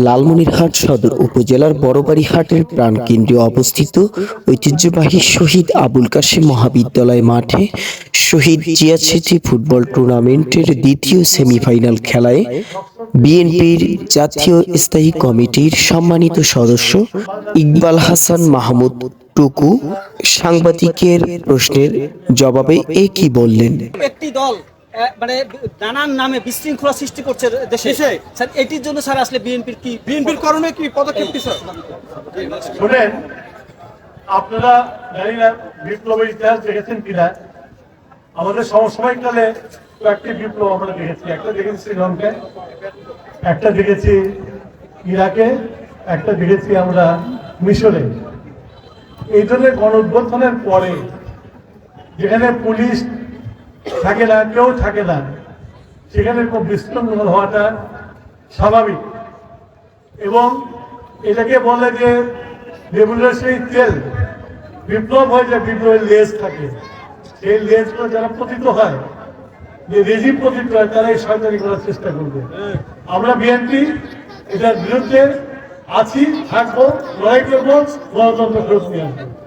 লালমনিরহাট সদর উপজেলার বড়বাড়িহাটের প্রাণকেন্দ্রে অবস্থিত ঐতিহ্যবাহী শহীদ আবুল কাশেম মহাবিদ্যালয় মাঠে শহীদ জিয়া স্মৃতি ফুটবল টুর্নামেন্টের দ্বিতীয় সেমিফাইনাল খেলায় বিএনপির জাতীয় স্থায়ী কমিটির সম্মানিত সদস্য ইকবাল হাসান মাহমুদ টুকু সাংবাদিকের প্রশ্নের জবাবে কি বললেন। একটি দল মানে নানান নামে বিশৃঙ্খলা সৃষ্টি করছে দেশে, স্যার এটির জন্য স্যার আসলে বিএনপির করণীয় কি পদক্ষেপ কি স্যার? শুনেন, আপনারা জানি না বিপ্লবের ইতিহাস দেখেছেন কিনা। আমাদের সমসাময়িককালে কয়েকটি বিপ্লব আমরা দেখেছি। একটা দেখেছি শ্রীলঙ্কায়, একটা দেখেছি ইরাকে, একটা দেখেছি আমরা মিশরে। এই ধরনের গণ-অভ্যুত্থানের পরে যেখানে পুলিশ থাকে না, কেউ থাকে না, সেখানে খুব বিশৃঙ্খল হওয়াটা স্বাভাবিক। এবং এটাকে বলে যে রেভলিউশনারি তেল, বিপ্লব হয় যে বিপ্লবের লেজ থাকে, সেই লেজগুলো যারা পতিত হয়, যে রেজিম পতিত হয়, তারা এই শয়তানি করার চেষ্টা করবে। আমরা বিএনপি এটার বিরুদ্ধে আছি, থাকবো, লড়াই করবো, গণতন্ত্র ফেরত নিয়ে আসবো।